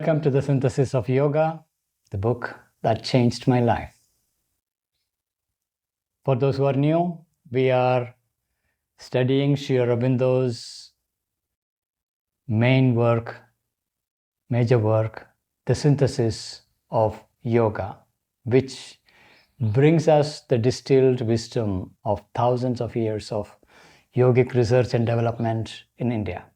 Welcome to the Synthesis of Yoga, the book that changed my life. For those who are new, we are studying Sri Aurobindo's major work, The Synthesis of Yoga, which brings us the distilled wisdom of thousands of years of yogic research and development in India.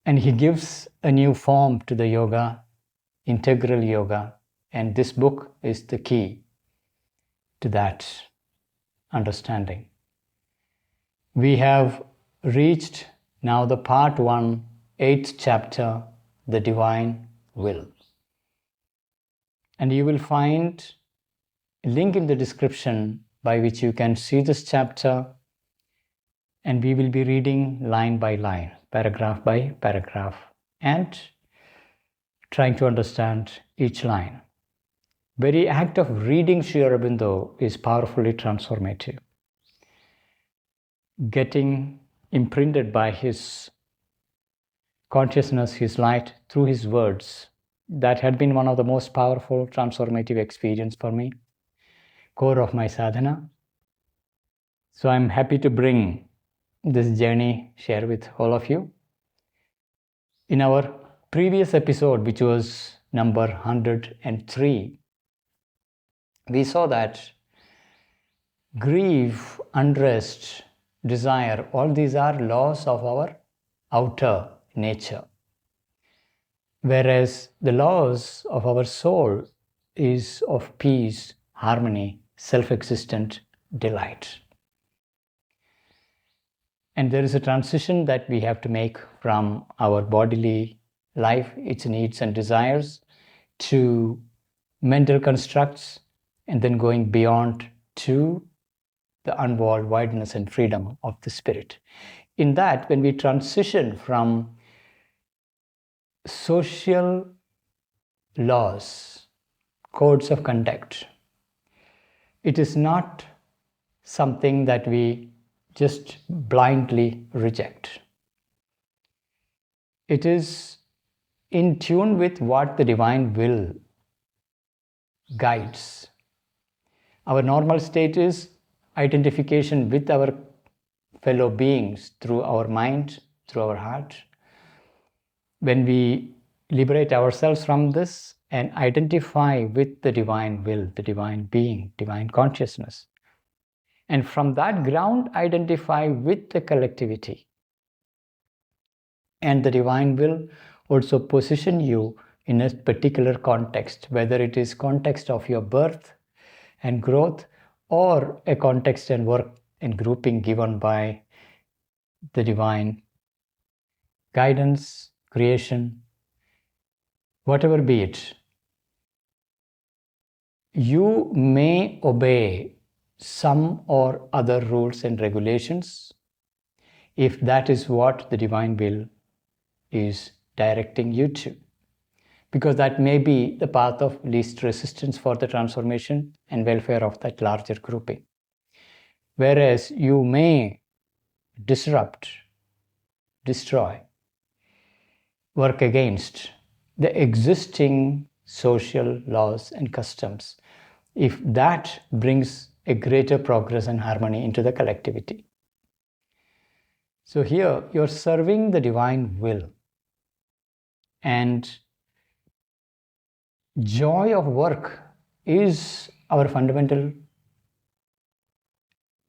And he gives a new form to the yoga, integral yoga, and this book is the key to that understanding. We have reached now the part 1, 8th chapter, the divine will. And you will find a link in the description by which you can see this chapter, and we will be reading line by line, paragraph by paragraph, and trying to understand each line. Very act of reading Sri Aurobindo is powerfully transformative. Getting imprinted by his consciousness, his light through his words, that had been one of the most powerful transformative experience for me, core of my sadhana. So I'm happy to bring this journey, share with all of you. In our previous episode, which was number 103, we saw that grief, unrest, desire, all these are laws of our outer nature. Whereas the laws of our soul is of peace, harmony, self-existent delight. And there is a transition that we have to make from our bodily life, its needs and desires, to mental constructs, and then going beyond to the unwalled wideness and freedom of the spirit. In that, when we transition from social laws, codes of conduct, it is not something that we just blindly reject. It is in tune with what the divine will guides. Our normal state is identification with our fellow beings through our mind, through our heart. When we liberate ourselves from this and identify with the divine will, the divine being, divine consciousness, and from that ground identify with the collectivity, and the divine will also position you in a particular context, whether it is context of your birth and growth, or a context and work and grouping given by the divine guidance, creation, whatever be it. You may obey some or other rules and regulations if that is what the divine will is directing you to, because that may be the path of least resistance for the transformation and welfare of that larger grouping. Whereas you may disrupt, destroy, work against the existing social laws and customs if that brings a greater progress and harmony into the collectivity. So here you're serving the divine will, and joy of work is our fundamental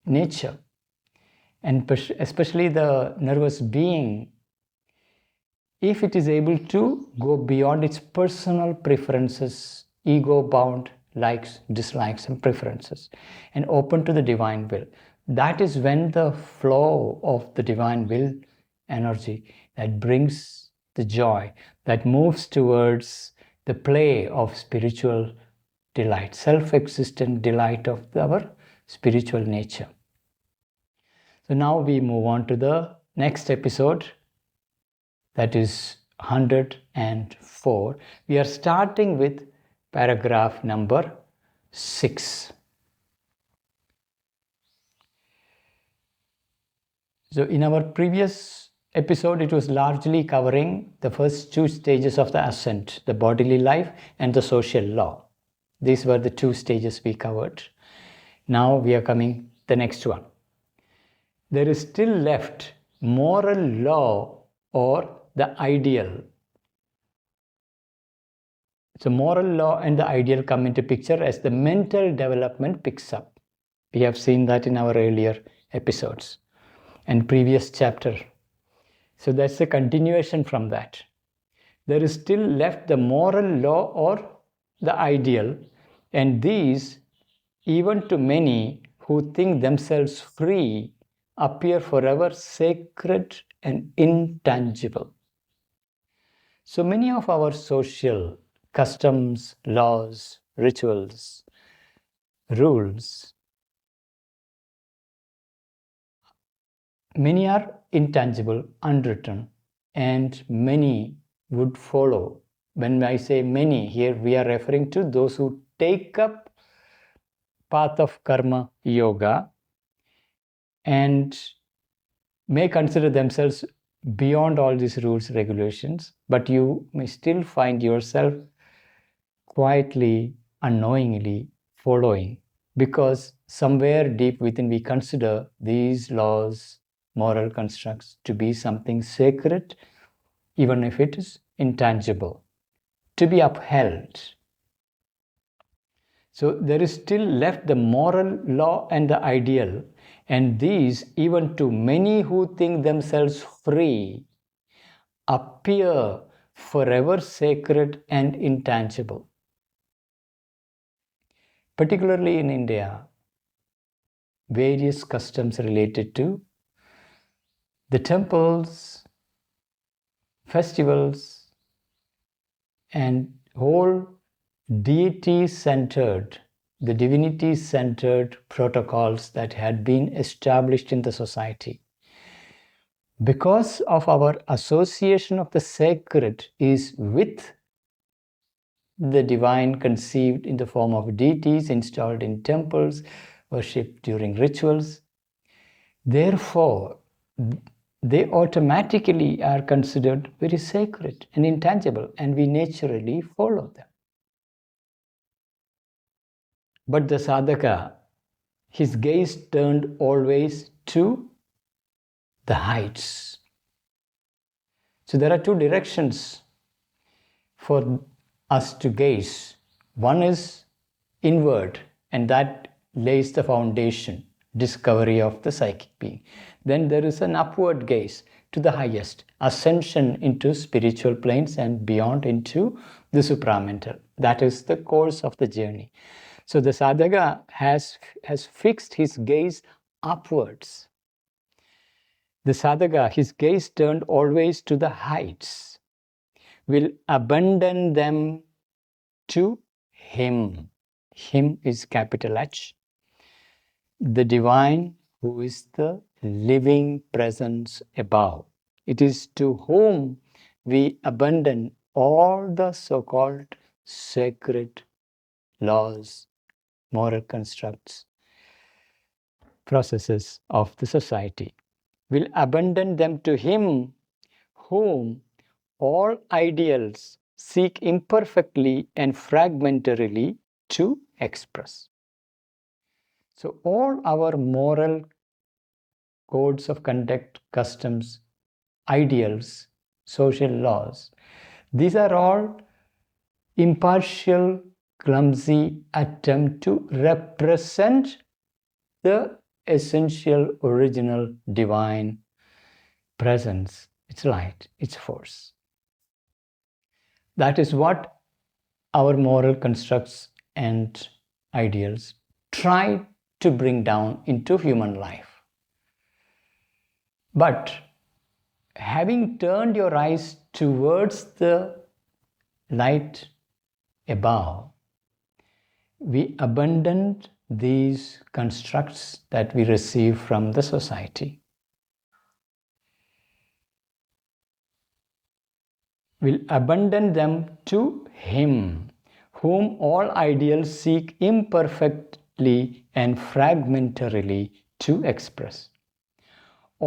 nature, and especially the nervous being, if it is able to go beyond its personal preferences, ego-bound likes, dislikes, and preferences, and open to the divine will. That is when the flow of the divine will energy that brings the joy, that moves towards the play of spiritual delight, self-existent delight of our spiritual nature. So now we move on to the next episode, that is 104. We are starting with paragraph number 6. So in our previous episode, it was largely covering the first two stages of the ascent, the bodily life and the social law. These were the two stages we covered. Now we are coming the next one. There is still left moral law or the ideal. So moral law and the ideal come into picture as the mental development picks up. We have seen that in our earlier episodes and previous chapter. So that's a continuation from that. There is still left the moral law or the ideal, and these, even to many who think themselves free, appear forever sacred and intangible. So many of our social customs, laws, rituals, rules, many are intangible, unwritten, and many would follow. When I say many, here we are referring to those who take up path of karma yoga and may consider themselves beyond all these rules, regulations, but you may still find yourself quietly, unknowingly following, because somewhere deep within we consider these laws, moral constructs to be something sacred, even if it is intangible, to be upheld. So there is still left the moral law and the ideal, and these, even to many who think themselves free, appear forever sacred and intangible. Particularly in India, various customs related to the temples, festivals, and whole deity-centered, the divinity-centered protocols that had been established in the society. Because of our association of the sacred is with the divine, conceived in the form of deities installed in temples, worshipped during rituals, therefore, they automatically are considered very sacred and intangible, and we naturally follow them. But the sadhaka, his gaze turned always to the heights. So there are two directions for us to gaze. One is inward, and that lays the foundation, discovery of the psychic being. Then there is an upward gaze to the highest, ascension into spiritual planes and beyond into the supramental. That is the course of the journey. So the sadhaka has fixed his gaze upwards. The sadhaka, his gaze turned always to the heights, will abandon them to him. Him is capital H. The divine, who is the living presence above. It is to whom we abandon all the so-called sacred laws, moral constructs, processes of the society. Will abandon them to him whom all ideals seek imperfectly and fragmentarily to express. So all our moral codes of conduct, customs, ideals, social laws, these are all impartial, clumsy attempt to represent the essential, original, divine presence, its light, its force. That is what our moral constructs and ideals try to bring down into human life. But having turned your eyes towards the light above, we abandoned these constructs that we receive from the society. Will abandon them to him, whom all ideals seek imperfectly and fragmentarily to express.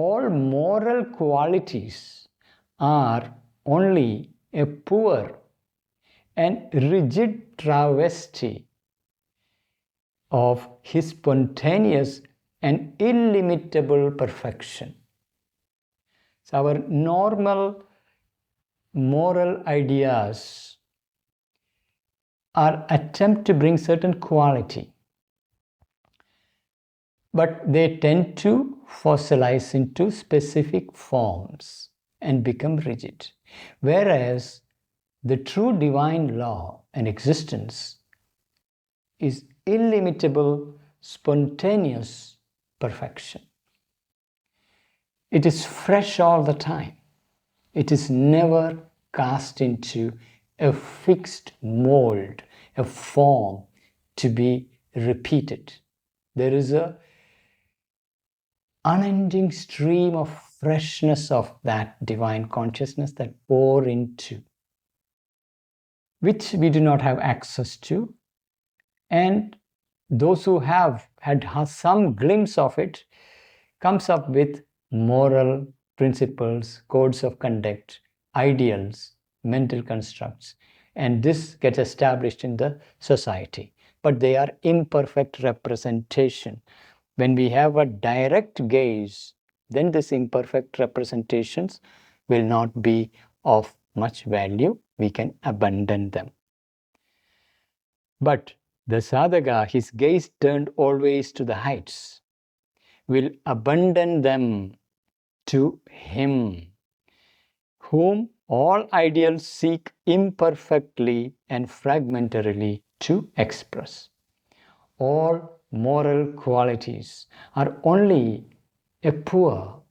all moral qualities are only a poor and rigid travesty of his spontaneous and illimitable perfection. So our normal moral ideas are attempt to bring certain quality, but they tend to fossilize into specific forms and become rigid. Whereas the true divine law and existence is illimitable, spontaneous perfection. It is fresh all the time. It is never cast into a fixed mold, a form to be repeated. There is an unending stream of freshness of that divine consciousness that pour into, which we do not have access to. And those who have had some glimpse of it comes up with moral principles, codes of conduct, ideals, mental constructs, and this gets established in the society. But they are imperfect representation. When we have a direct gaze, then these imperfect representations will not be of much value. We can abandon them. But the sadhaka, his gaze turned always to the heights, will abandon them to him, whom all ideals seek imperfectly and fragmentarily to express. All moral qualities are only a poor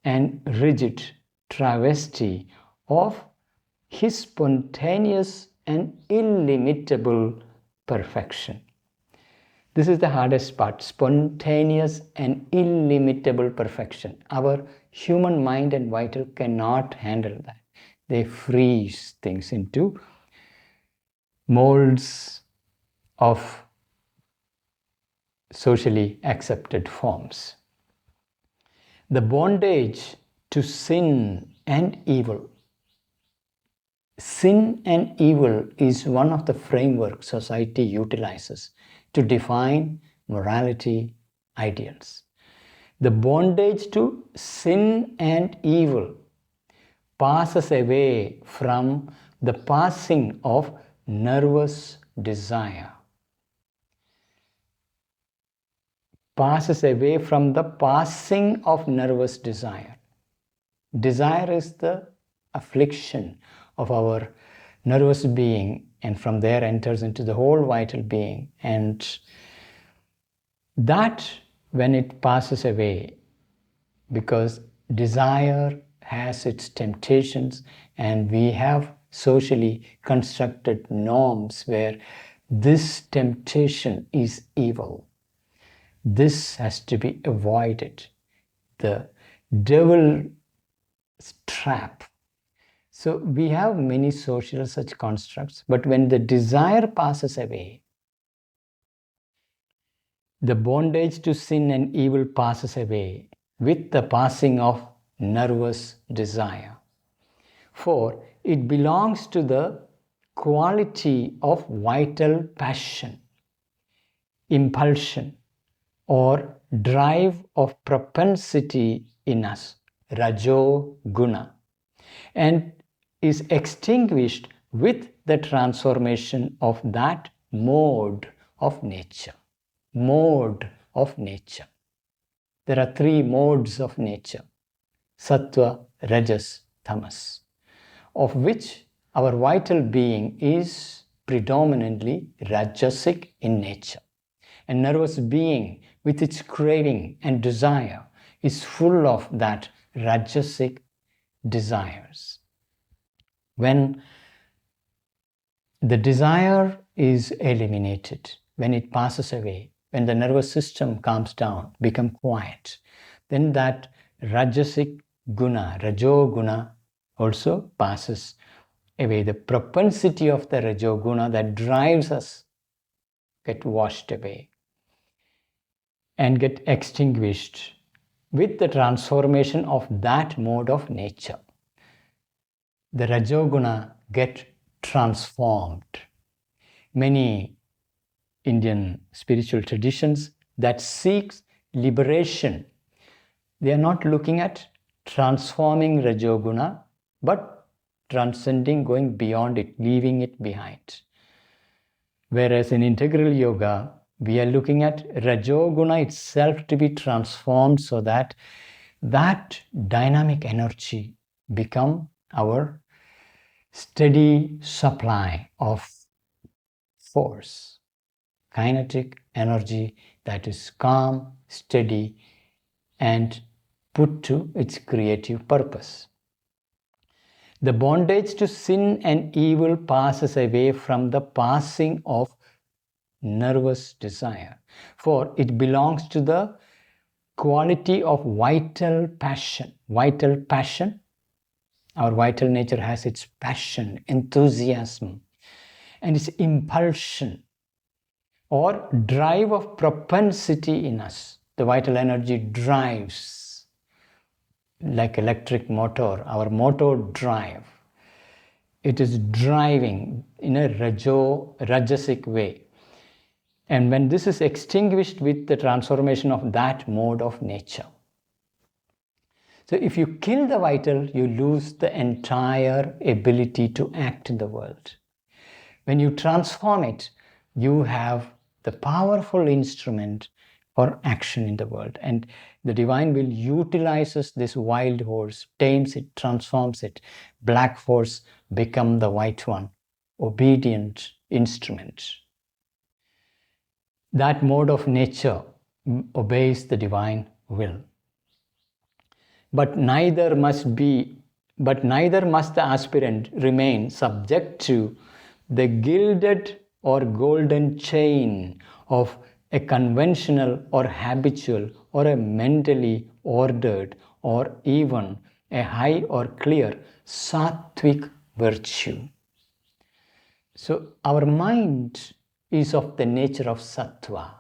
and rigid travesty of his spontaneous and illimitable perfection. This is the hardest part, spontaneous and illimitable perfection. Our human mind and vital cannot handle that. They freeze things into molds of socially accepted forms. The bondage to sin and evil. Sin and evil is one of the frameworks society utilizes to define morality ideals. The bondage to sin and evil passes away from the passing of nervous desire. Passes away from the passing of nervous desire. Desire is the affliction of our nervous being, and from there enters into the whole vital being. And that, when it passes away, because desire has its temptations, and we have socially constructed norms where this temptation is evil. This has to be avoided. The devil's trap. So we have many social such constructs, but when the desire passes away, the bondage to sin and evil passes away with the passing of nervous desire. For it belongs to the quality of vital passion, impulsion, or drive of propensity in us, rajo guna, and is extinguished with the transformation of that mode of nature. Mode of nature. There are three modes of nature: sattva, rajas, tamas, of which our vital being is predominantly rajasic in nature. A nervous being with its craving and desire is full of that rajasic desires. When the desire is eliminated, when it passes away, when the nervous system calms down, becomes quiet, then that rajasic guna, rajo guna, also passes away. The propensity of the rajo guna that drives us get washed away and get extinguished with the transformation of that mode of nature. The Rajoguna get transformed. Many Indian spiritual traditions that seeks liberation, they are not looking at transforming Rajoguna, but transcending, going beyond it, leaving it behind. Whereas in integral yoga, we are looking at Rajoguna itself to be transformed so that that dynamic energy become our steady supply of force, kinetic energy that is calm, steady, and put to its creative purpose. The bondage to sin and evil passes away from the passing of nervous desire, for it belongs to the quality of vital passion. Vital passion, our vital nature has its passion, enthusiasm, and its impulsion or drive of propensity in us. The vital energy drives like electric motor, our motor drive. It is driving in a rajasic way. And when this is extinguished with the transformation of that mode of nature. So if you kill the vital, you lose the entire ability to act in the world. When you transform it, you have the powerful instrument for action in the world. And the divine will utilizes this wild horse, tames it, transforms it. Black horse become the white one, obedient instrument. That mode of nature obeys the divine will. But neither must the aspirant remain subject to the gilded or golden chain of a conventional or habitual or a mentally ordered or even a high or clear sattvic virtue. So our mind is of the nature of sattva,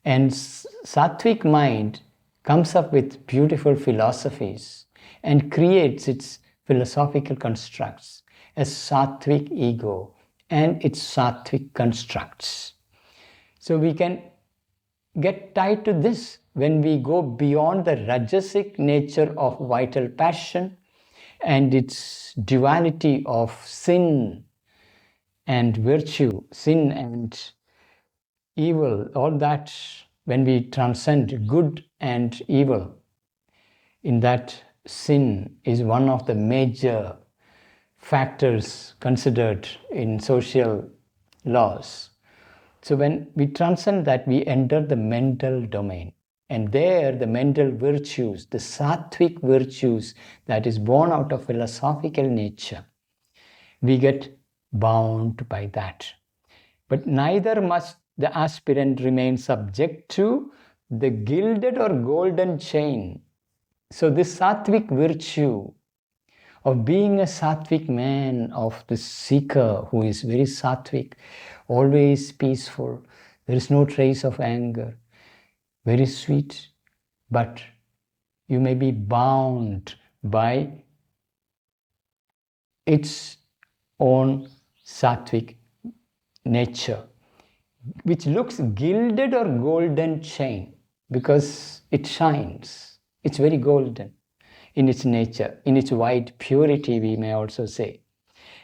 and sattvic mind comes up with beautiful philosophies and creates its philosophical constructs, a sattvic ego and its sattvic constructs. So we can get tied to this when we go beyond the rajasic nature of vital passion and its duality of sin and virtue, sin and evil, all that. When we transcend good and evil, in that sin is one of the major factors considered in social laws. So when we transcend that, we enter the mental domain. And there the mental virtues, the sattvic virtues that is born out of philosophical nature, we get bound by that. But neither must the aspirant remain subject to the gilded or golden chain. So this sattvic virtue of being a sattvic man, of the seeker who is very sattvic, always peaceful, there is no trace of anger, very sweet, but you may be bound by its own sattvic nature, which looks gilded or golden chain because it shines. It's very golden in its nature, in its white purity, we may also say.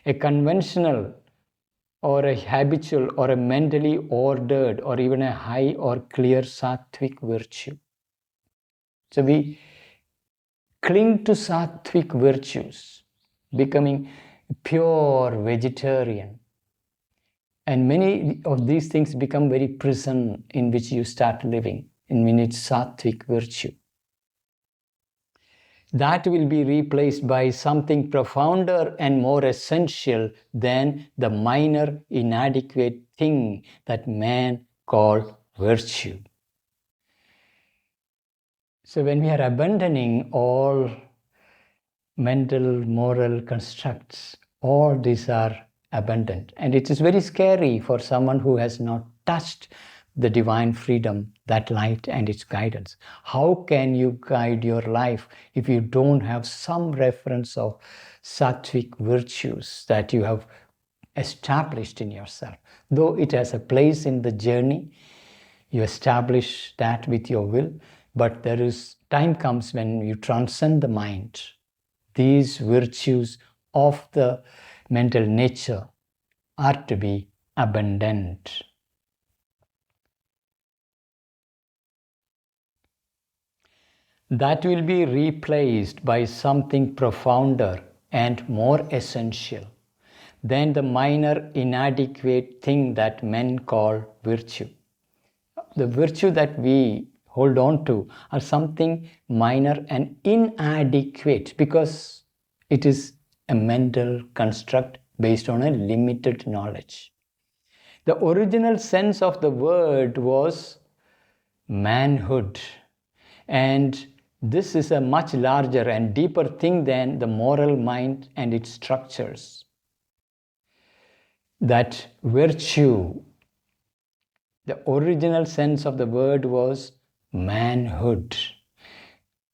A conventional or a habitual or a mentally ordered or even a high or clear sattvic virtue. So we cling to sattvic virtues, becoming pure vegetarian. And many of these things become very prison in which you start living, in its sattvic virtue. That will be replaced by something profounder and more essential than the minor inadequate thing that man called virtue. So when we are abandoning all mental, moral constructs, all these are abundant. And it is very scary for someone who has not touched the divine freedom, that light and its guidance. How can you guide your life if you don't have some reference of sattvic virtues that you have established in yourself? Though it has a place in the journey, you establish that with your will, but there is time comes when you transcend the mind. These virtues of the mental nature are to be abundant. That will be replaced by something profounder and more essential than the minor inadequate thing that men call virtue. The virtue that we hold on to are something minor and inadequate because it is a mental construct based on a limited knowledge. The original sense of the word was manhood, and this is a much larger and deeper thing than the moral mind and its structures. That virtue, the original sense of the word was manhood.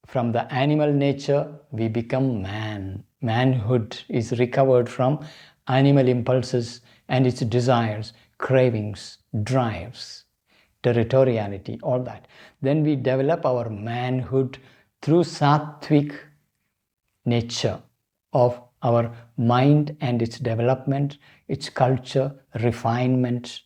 From the animal nature, we become man. Manhood is recovered from animal impulses and its desires, cravings, drives, territoriality, all that. Then we develop our manhood through sattvic nature of our mind and its development, its culture, refinement.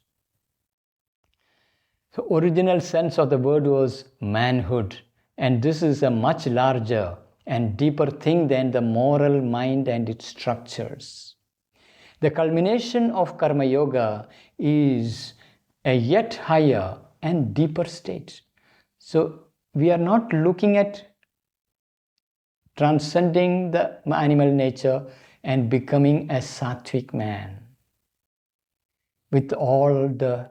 The original sense of the word was manhood, and this is a much larger and deeper thing than the moral mind and its structures. The culmination of Karma Yoga is a yet higher and deeper state. So we are not looking at transcending the animal nature and becoming a sattvic man with all the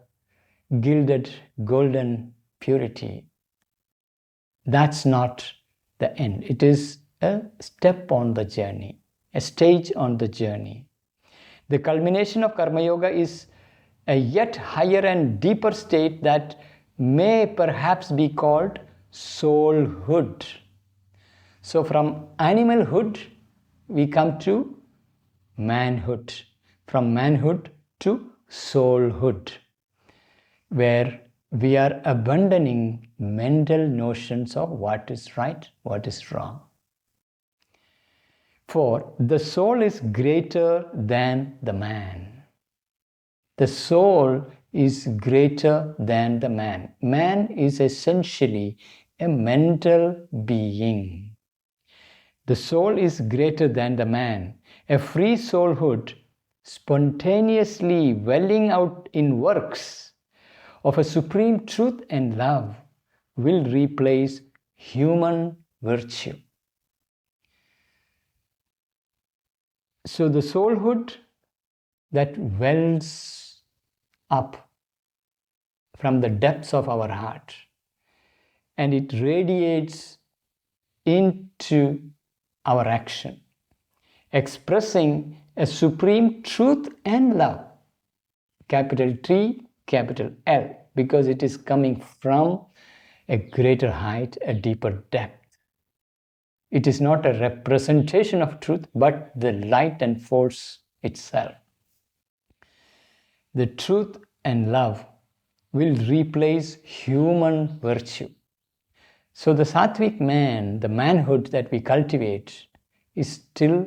gilded golden purity. That's not the end. It is a step on the journey, a stage on the journey. The culmination of Karma Yoga is a yet higher and deeper state that may perhaps be called soulhood. So from animalhood, we come to manhood. From manhood to soulhood, where we are abandoning mental notions of what is right, what is wrong. For the soul is greater than the man. The soul is greater than the man. Man is essentially a mental being. The soul is greater than the man. A free soulhood, spontaneously welling out in works of a supreme truth and love, will replace human virtue. So the soulhood that wells up from the depths of our heart and it radiates into our action, expressing a supreme truth and love, capital T, capital L, because it is coming from a greater height, a deeper depth. It is not a representation of truth, but the light and force itself. The truth and love will replace human virtue. So the sattvic man, the manhood that we cultivate, is still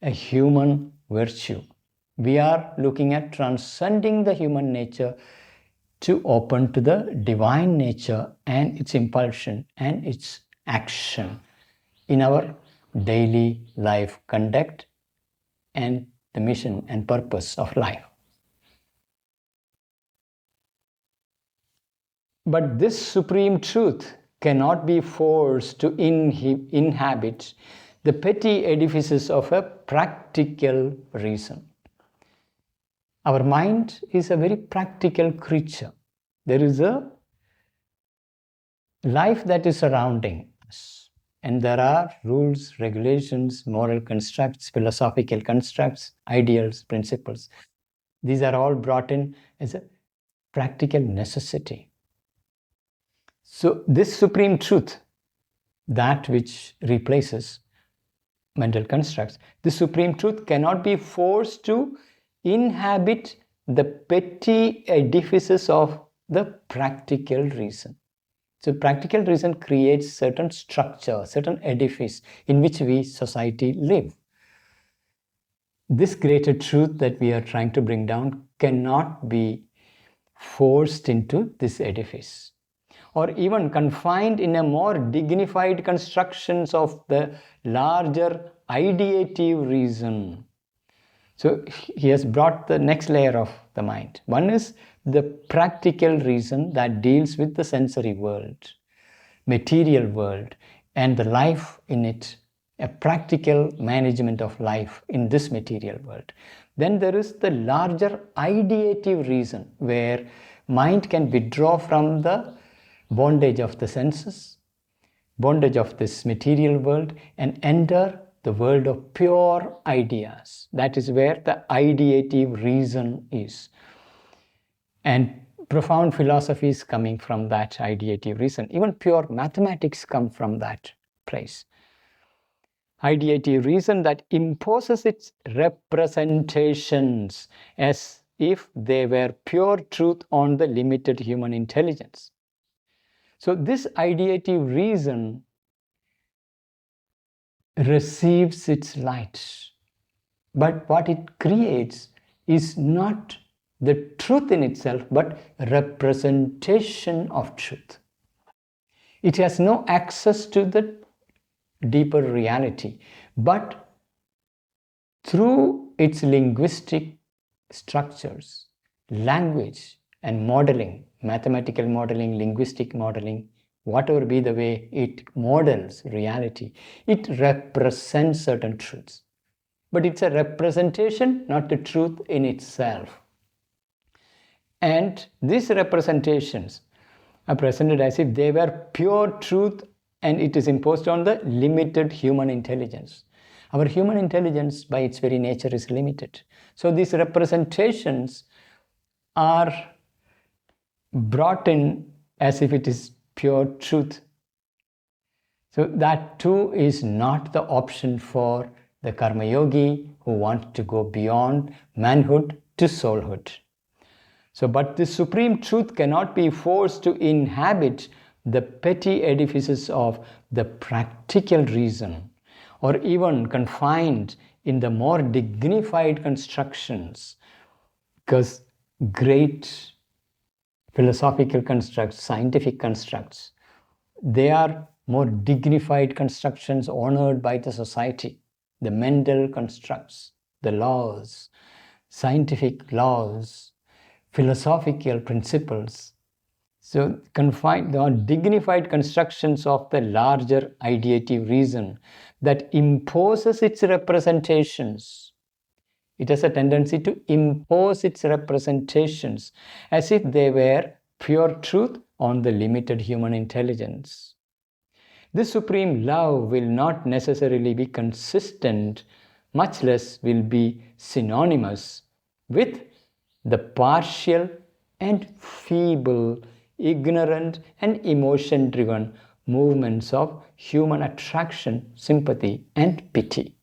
a human virtue. We are looking at transcending the human nature to open to the divine nature and its impulsion and its action in our daily life conduct and the mission and purpose of life. But this supreme truth cannot be forced to inhabit the petty edifices of a practical reason. Our mind is a very practical creature. There is a life that is surrounding us, and there are rules, regulations, moral constructs, philosophical constructs, ideals, principles. These are all brought in as a practical necessity. So this supreme truth, that which replaces mental constructs, the supreme truth cannot be forced to inhabit the petty edifices of the practical reason. So practical reason creates certain structure, certain edifice in which we society live. This greater truth that we are trying to bring down cannot be forced into this edifice, or even confined in a more dignified constructions of the larger ideative reason. So he has brought the next layer of the mind. One is the practical reason that deals with the sensory world, material world, and the life in it, a practical management of life in this material world. Then there is the larger ideative reason, where mind can withdraw from the bondage of the senses, bondage of this material world, and enter the world of pure ideas. That is where the ideative reason is. And profound philosophies coming from that ideative reason. Even pure mathematics come from that place. Ideative reason that imposes its representations as if they were pure truth on the limited human intelligence. So this ideative reason receives its light, but what it creates is not the truth in itself, but representation of truth. It has no access to the deeper reality, but through its linguistic structures, language and modeling, mathematical modeling, linguistic modeling, whatever be the way it models reality, it represents certain truths. But it's a representation, not the truth in itself. And these representations are presented as if they were pure truth, and it is imposed on the limited human intelligence. Our human intelligence by its very nature is limited. So these representations are brought in as if it is pure truth. So that too is not the option for the karma yogi who wants to go beyond manhood to soulhood. So, but the supreme truth cannot be forced to inhabit the petty edifices of the practical reason, or even confined in the more dignified constructions, because great philosophical constructs, scientific constructs, they are more dignified constructions honored by the society. The mental constructs, the laws, scientific laws, philosophical principles. So confined or dignified constructions of the larger ideative reason that imposes its representations. It has a tendency to impose its representations as if they were pure truth on the limited human intelligence. This supreme love will not necessarily be consistent, much less will be synonymous with the partial and feeble, ignorant and emotion-driven movements of human attraction, sympathy and pity.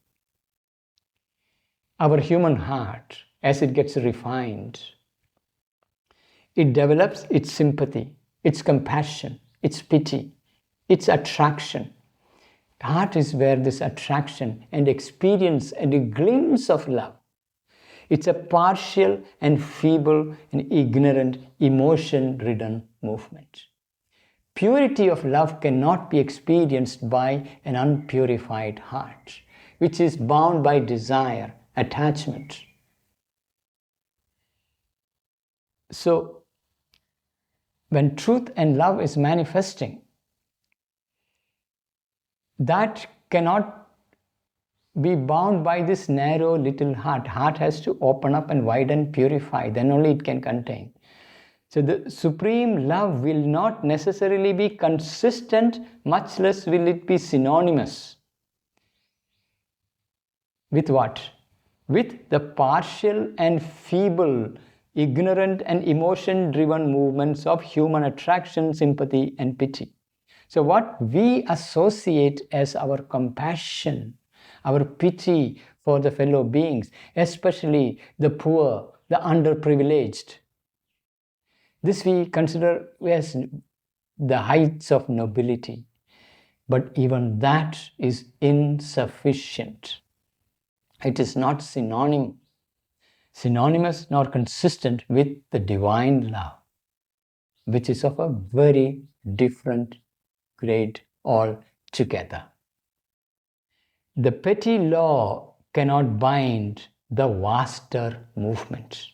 Our human heart, as it gets refined, it develops its sympathy, its compassion, its pity, its attraction. Heart is where this attraction and experience and a glimpse of love. It's a partial and feeble and ignorant, emotion-ridden movement. Purity of love cannot be experienced by an unpurified heart, which is bound by desire, attachment. So, when truth and love is manifesting, that cannot be bound by this narrow little heart. Heart has to open up and widen, purify, then only it can contain. So the supreme love will not necessarily be consistent, much less will it be synonymous. With what? With the partial and feeble ignorant and emotion-driven movements of human attraction, sympathy, and pity. So what we associate as our compassion, our pity for the fellow beings, especially the poor, the underprivileged, this we consider as the heights of nobility. But even that is insufficient. It is not synonymous nor consistent with the divine love, which is of a very different grade altogether. The petty law cannot bind the vaster movement.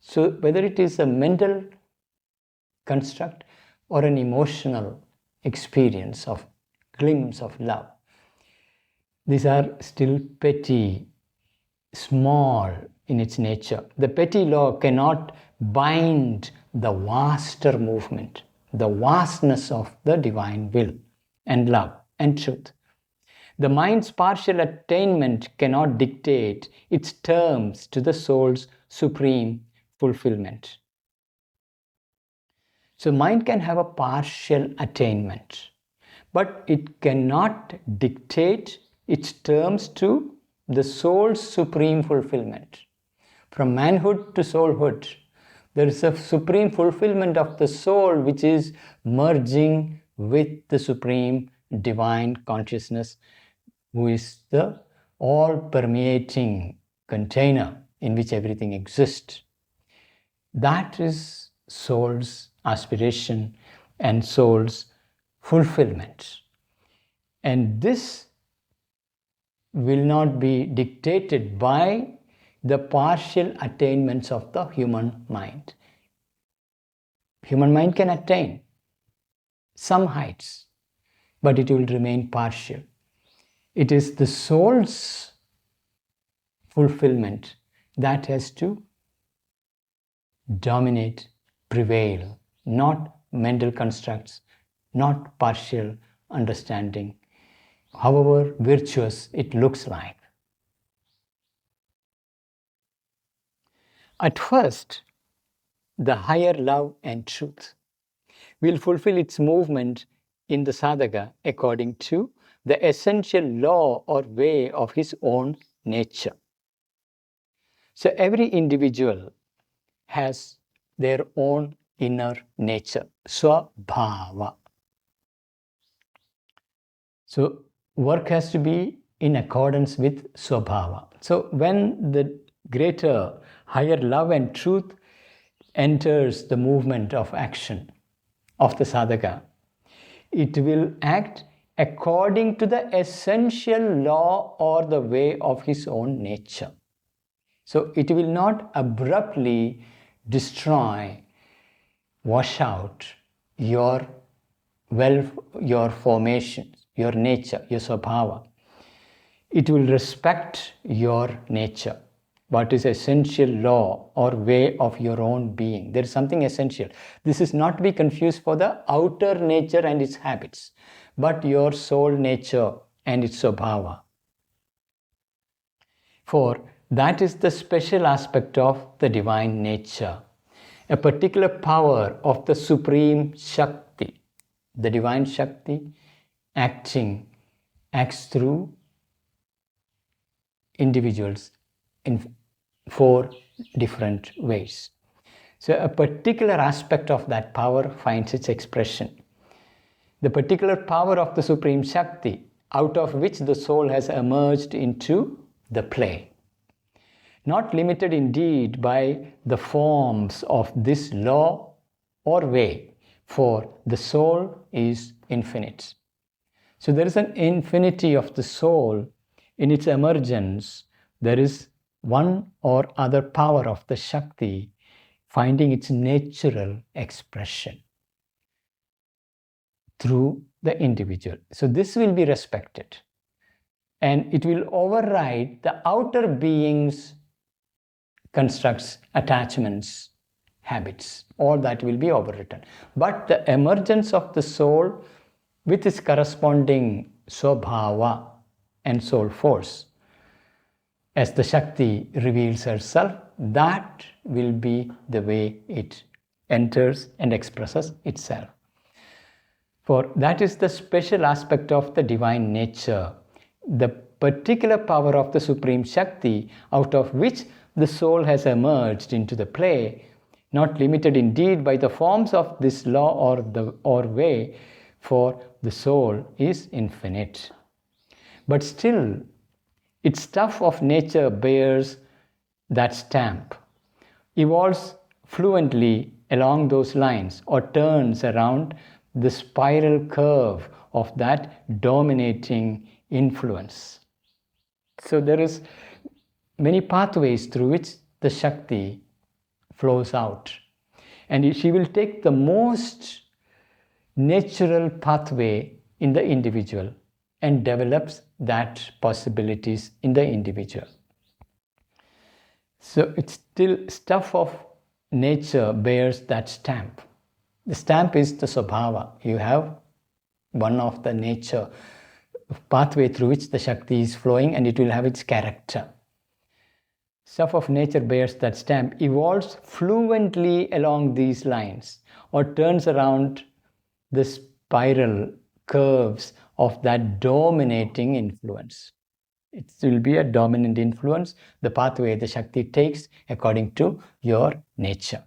So whether it is a mental construct or an emotional experience of glimpse of love, these are still petty, small in its nature. The petty law cannot bind the vaster movement, the vastness of the divine will and love and truth. The mind's partial attainment cannot dictate its terms to the soul's supreme fulfillment. So mind can have a partial attainment, but it cannot dictate its terms to the soul's supreme fulfillment. From manhood to soulhood, there is a supreme fulfillment of the soul which is merging with the supreme divine consciousness, who is the all-permeating container in which everything exists. That is soul's aspiration and soul's fulfillment. And this will not be dictated by the partial attainments of the human mind. Human mind can attain some heights, but it will remain partial. It is the soul's fulfillment that has to dominate, prevail, not mental constructs, not partial understanding, however virtuous it looks like. At first, the higher love and truth will fulfill its movement in the sadhaka according to the essential law or way of his own nature. So every individual has their own inner nature, swabhava. So work has to be in accordance with swabhava. So when the greater, higher love and truth enters the movement of action of the sadhaka, it will act according to the essential law or the way of his own nature. So it will not abruptly destroy, wash out your formation, your nature, your swabhava. It will respect your nature, what is essential law or way of your own being. There is something essential. This is not to be confused for the outer nature and its habits, but your soul nature and its swabhava. For that is the special aspect of the divine nature, a particular power of the supreme Shakti. The divine Shakti acts through individuals in 4 different ways. So a particular aspect of that power finds its expression. The particular power of the Supreme Shakti, out of which the soul has emerged into the play. Not limited indeed by the forms of this law or way, for the soul is infinite. So there is an infinity of the soul in its emergence. There is one or other power of the Shakti finding its natural expression through the individual. So this will be respected, and it will override the outer being's constructs, attachments, habits. All that will be overwritten. But the emergence of the soul with its corresponding swabhava and soul force as the Shakti reveals herself, that will be the way it enters and expresses itself. For that is the special aspect of the divine nature, the particular power of the Supreme Shakti, out of which the soul has emerged into the play, not limited indeed by the forms of this law or way, for the soul is infinite. But still, its stuff of nature bears that stamp, evolves fluently along those lines, or turns around the spiral curve of that dominating influence. So there is many pathways through which the Shakti flows out, and she will take the most natural pathway in the individual and develops that possibilities in the individual. So it's still stuff of nature bears that stamp. The stamp is the Swabhava. You have one of the nature pathway through which the Shakti is flowing, and it will have its character. Stuff of nature bears that stamp, evolves fluently along these lines, or turns around the spiral curves of that dominating influence. It will be a dominant influence, the pathway the Shakti takes according to your nature.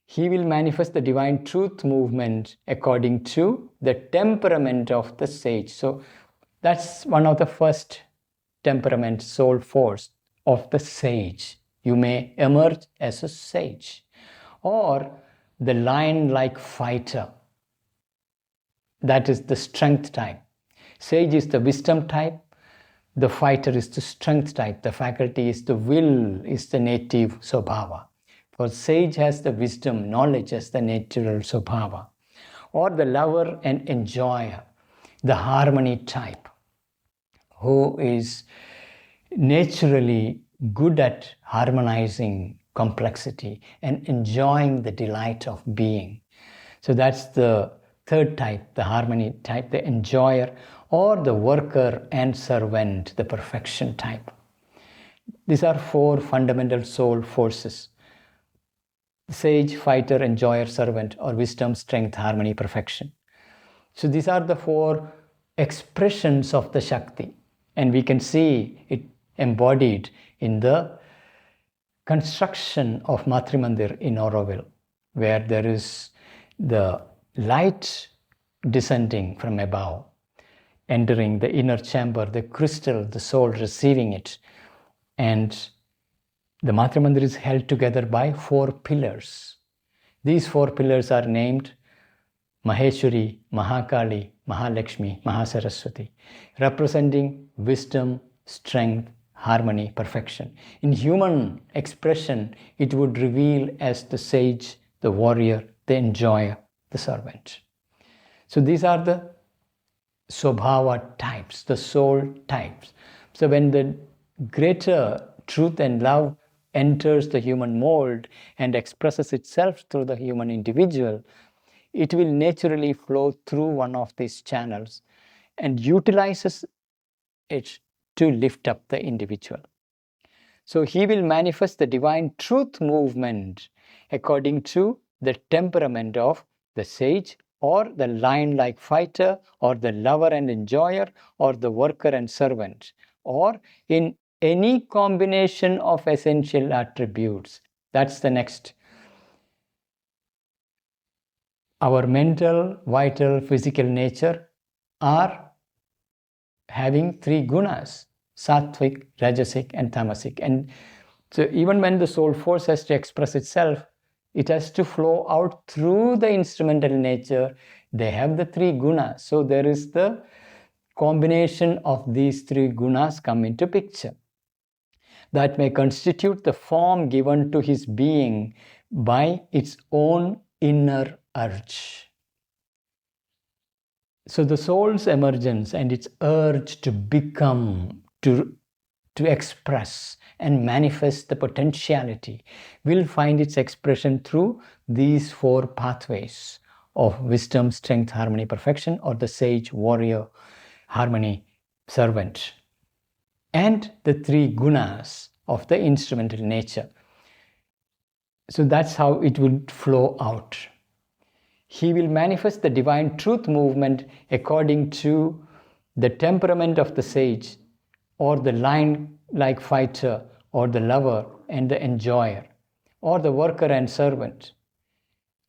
He will manifest the divine truth movement according to the temperament of the sage. So that's one of the first temperament, soul force of the sage. You may emerge as a sage, or the lion-like fighter. That is the strength type. Sage is the wisdom type. The fighter is the strength type. The faculty is the will, is the native Swabhava. For sage has the wisdom, knowledge as the natural Swabhava. Or the lover and enjoyer, the harmony type, who is naturally good at harmonizing complexity and enjoying the delight of being. So that's the third type, the harmony type, the enjoyer, or the worker and servant, the perfection type. These are four fundamental soul forces: sage, fighter, enjoyer, servant, or wisdom, strength, harmony, perfection. So these are the four expressions of the Shakti, and we can see it embodied in the construction of Matrimandir in Auroville, where there is the light descending from above, entering the inner chamber, the crystal, the soul receiving it, and the Matrimandir is held together by four pillars. These four pillars are named Maheshwari, Mahakali, Mahalakshmi, Mahasaraswati, representing wisdom, strength, harmony, perfection. In human expression, it would reveal as the sage, the warrior, the enjoyer, the servant. So these are the Swabhava types, the soul types. So when the greater truth and love enters the human mold and expresses itself through the human individual, it will naturally flow through one of these channels and utilizes it to lift up the individual. So he will manifest the divine truth movement according to the temperament of the sage, or the lion-like fighter, or the lover and enjoyer, or the worker and servant, or in any combination of essential attributes. That's the next. Our mental, vital, physical nature are having three gunas: sattvic, rajasic, and tamasic. And so even when the soul force has to express itself, it has to flow out through the instrumental nature. They have the three gunas. So there is the combination of these three gunas come into picture. That may constitute the form given to his being by its own inner urge. So the soul's emergence and its urge to become, to express and manifest the potentiality will find its expression through these four pathways of wisdom, strength, harmony, perfection, or the sage, warrior, harmony, servant. and the three gunas of the instrumental nature. So that's how it will flow out. He will manifest the divine truth movement according to the temperament of the sage, or the lion-like fighter, or the lover and the enjoyer, or the worker and servant,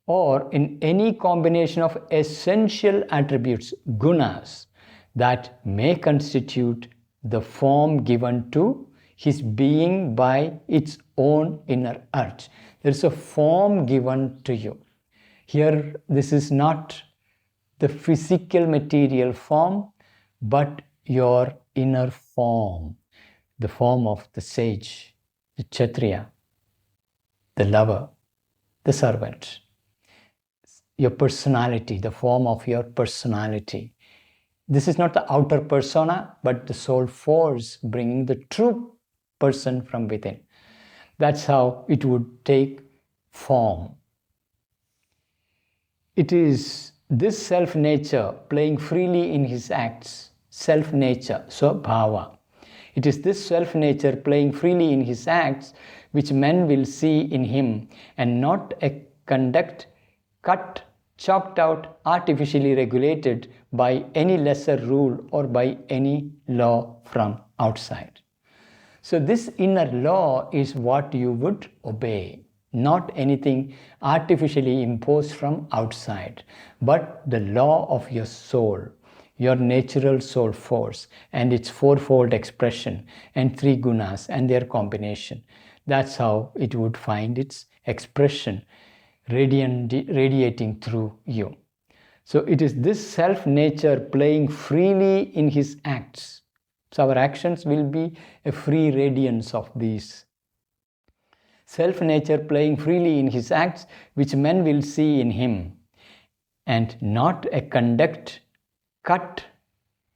or in any combination of essential attributes, gunas, that may constitute the form given to his being by its own inner urge. There is a form given to you. Here, this is not the physical material form, but your inner form, the form of the sage, the kshatriya, the lover, the servant. Your personality, the form of your personality. This is not the outer persona, but the soul force bringing the true person from within. That's how it would take form. It is this self-nature playing freely in his acts, self-nature, swabhava. It is this self-nature playing freely in his acts which men will see in him, and not a conduct cut, chalked out, artificially regulated by any lesser rule or by any law from outside. So this inner law is what you would obey, not anything artificially imposed from outside, but the law of your soul, your natural soul force and its fourfold expression and three gunas and their combination. That's how it would find its expression radiating through you. So it is this self-nature playing freely in his acts. So our actions will be a free radiance of these. Self-nature playing freely in his acts, which men will see in him, and not a conduct cut,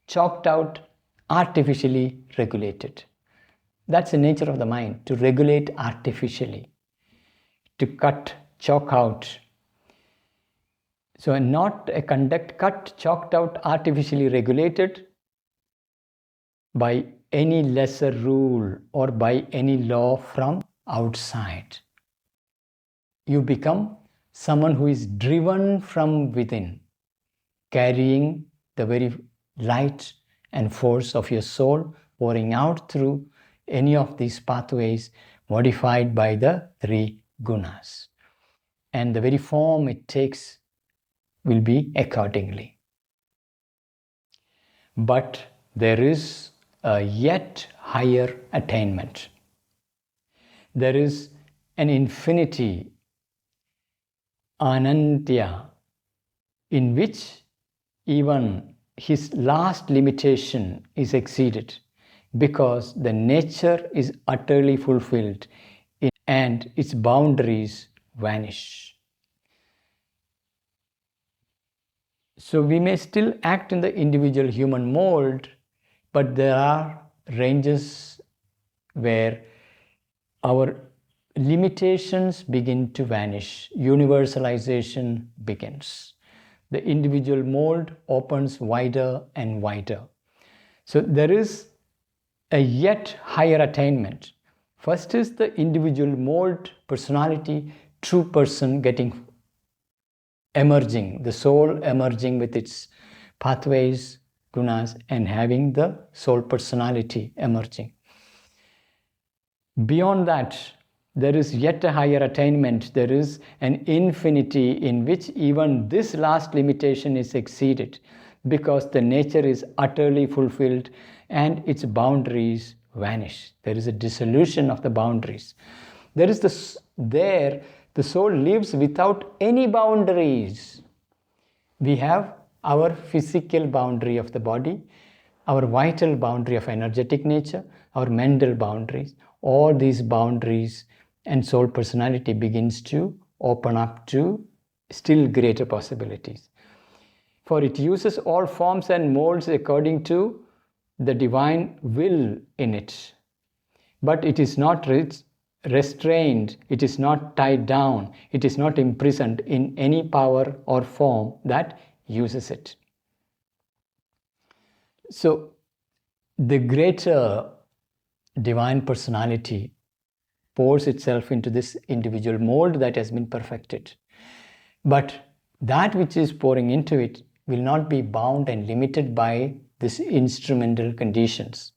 chalked out, artificially regulated. That's the nature of the mind, to regulate artificially, to cut, chalk out. So not a conduct cut, chalked out, artificially regulated by any lesser rule or by any law from outside. You become someone who is driven from within, carrying the very light and force of your soul pouring out through any of these pathways modified by the three gunas. And the very form it takes will be accordingly. But there is a yet higher attainment. There is an infinity, anantya, in which even his last limitation is exceeded, because the nature is utterly fulfilled and its boundaries vanish. So we may still act in the individual human mold, but there are ranges where our limitations begin to vanish, universalization begins. The individual mold opens wider and wider. So there is a yet higher attainment. First is the individual mold, personality, true person getting emerging, the soul emerging with its pathways, gunas, and having the soul personality emerging. Beyond that, there is yet a higher attainment. There is an infinity in which even this last limitation is exceeded, because the nature is utterly fulfilled and its boundaries vanish. There is a dissolution of the boundaries. The soul lives without any boundaries. We have our physical boundary of the body, our vital boundary of energetic nature, our mental boundaries. All these boundaries and soul personality begins to open up to still greater possibilities. For it uses all forms and molds according to the divine will in it. But it is not restrained, it is not tied down, it is not imprisoned in any power or form that uses it. So the greater divine personality pours itself into this individual mold that has been perfected. But that which is pouring into it will not be bound and limited by these instrumental conditions,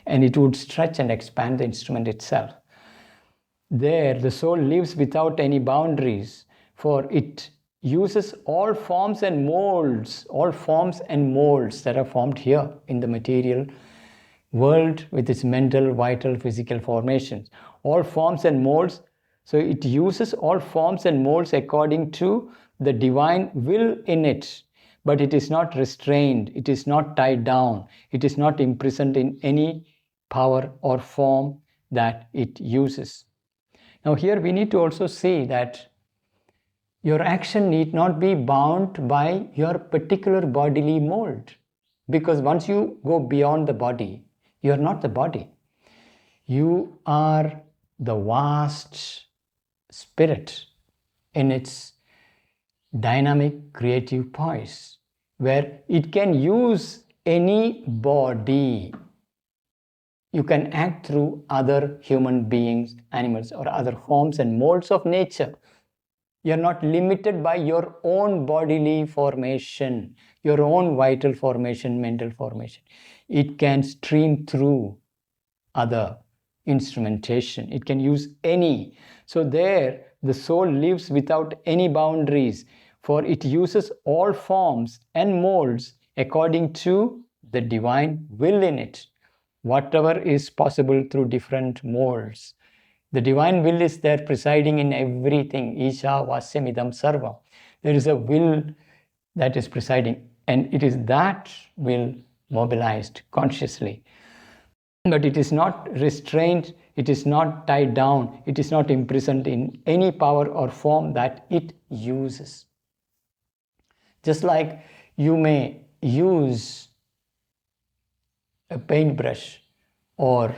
and it would stretch and expand the instrument itself. There, the soul lives without any boundaries, for it uses all forms and molds that are formed here in the material world with its mental, vital, physical formations. All forms and molds. So it uses all forms and molds according to the divine will in it. But it is not restrained, it is not tied down, it is not imprisoned in any power or form that it uses. Now here we need to also see that your action need not be bound by your particular bodily mold, because once you go beyond the body, you are not the body. You are the vast spirit in its dynamic creative poise, where it can use any body. You can act through other human beings, animals, or other forms and molds of nature. You're not limited by your own bodily formation, your own vital formation, mental formation. It can stream through other instrumentation. It can use any. So there, the soul lives without any boundaries, for it uses all forms and molds according to the divine will in it. Whatever is possible through different molds. The divine will is there presiding in everything. Isha Vasyamidam Sarvam. There is a will that is presiding, and it is that will mobilized consciously. But it is not restrained, it is not tied down, it is not imprisoned in any power or form that it uses. Just like you may use a paintbrush or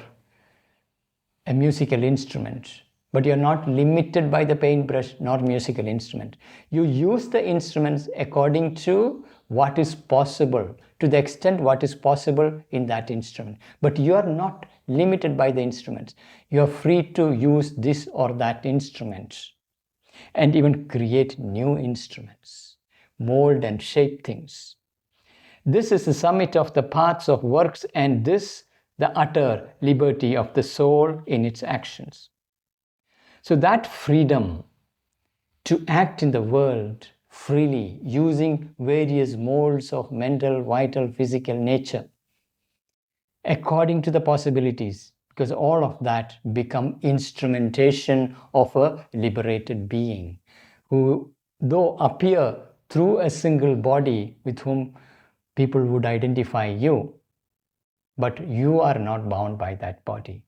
a musical instrument, but you're not limited by the paintbrush nor musical instrument. You use the instruments according to what is possible, to the extent what is possible in that instrument. But you are not limited by the instruments. You are free to use this or that instrument and even create new instruments, mold and shape things. This is the summit of the paths of works, and this the utter liberty of the soul in its actions. So that freedom to act in the world freely, using various molds of mental, vital, physical nature, according to the possibilities, because all of that become instrumentation of a liberated being, who though appear through a single body with whom people would identify you, but you are not bound by that body.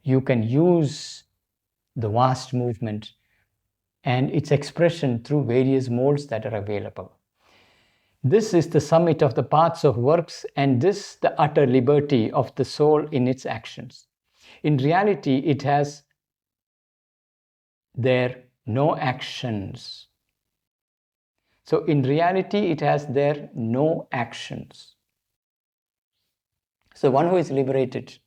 You can use the vast movement and its expression through various modes that are available. This is the summit of the paths of works, and this the utter liberty of the soul in its actions. In reality, it has there no actions. So in reality, it has there no actions. So one who is liberated,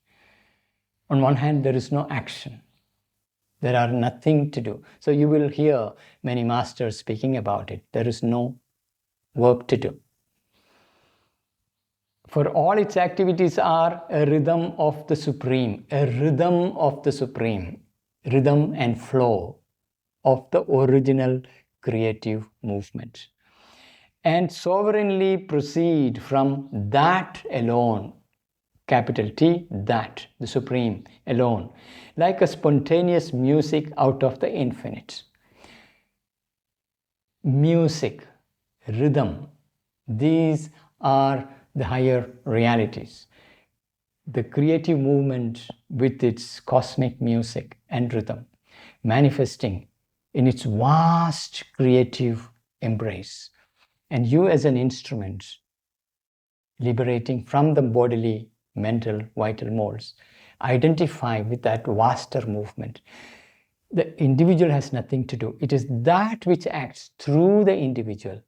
on one hand, there is no action. There are nothing to do. So you will hear many masters speaking about it. There is no work to do. For all its activities are a rhythm of the Supreme, a rhythm of the Supreme, rhythm and flow of the original creative movement, and sovereignly proceed from that alone, capital T, that, the Supreme alone, like a spontaneous music out of the infinite. Music, rhythm, these are the higher realities. The creative movement with its cosmic music and rhythm, manifesting in its vast creative embrace. And you as an instrument, liberating from the bodily, mental, vital molds, identify with that vaster movement. The individual has nothing to do. It is that which acts through the individual,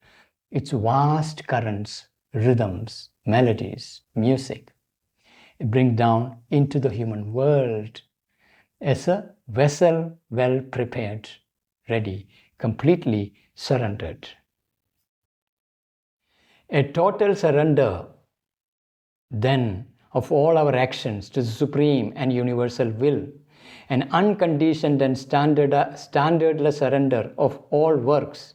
its vast currents, rhythms, melodies, music. bring down into the human world as a vessel well prepared, ready, completely surrendered. A total surrender, then, of all our actions to the supreme and universal will, an unconditioned and standardless surrender of all works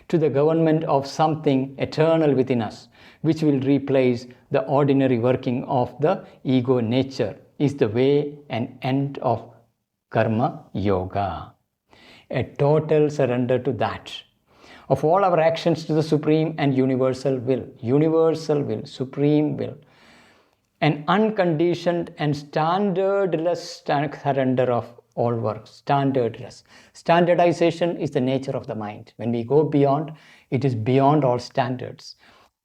to the government of something eternal within us, which will replace the ordinary working of the ego nature, is the way and end of karma yoga. A total surrender to that, of all our actions to the supreme and universal will, supreme will, an unconditioned and standardless surrender of all works. Standardless. Standardization is the nature of the mind. When we go beyond, it is beyond all standards.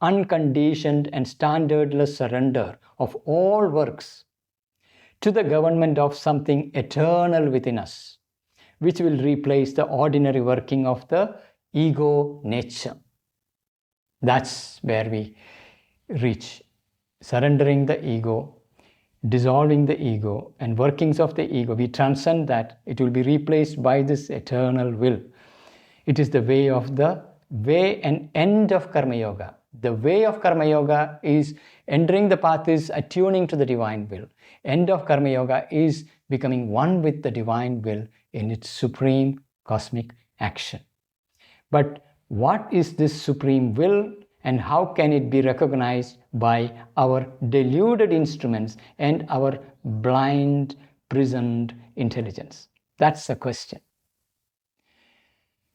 Unconditioned and standardless surrender of all works to the government of something eternal within us, which will replace the ordinary working of the ego nature. That's where we reach. Surrendering the ego, dissolving the ego and workings of the ego, we transcend that. It will be replaced by this eternal will. It is the way and end of karma yoga. The way of karma yoga is entering the path, is attuning to the divine will. End of karma yoga is becoming one with the divine will in its supreme cosmic action. But what is this supreme will, and how can it be recognized by our deluded instruments and our blind, prisoned intelligence? That's the question.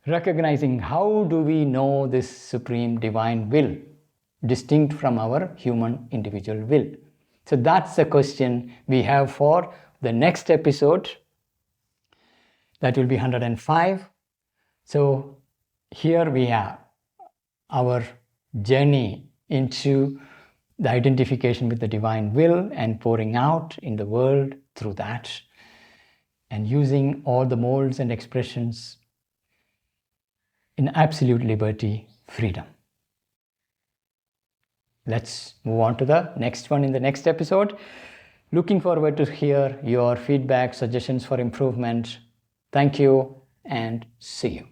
Recognizing, how do we know this supreme divine will, distinct from our human individual will? So that's the question we have for the next episode. That will be 105. So here we have our journey into the identification with the divine will and pouring out in the world through that, and using all the molds and expressions in absolute liberty, freedom. Let's move on to the next one in the next episode. Looking forward to hear your feedback, suggestions for improvement. Thank you and see you.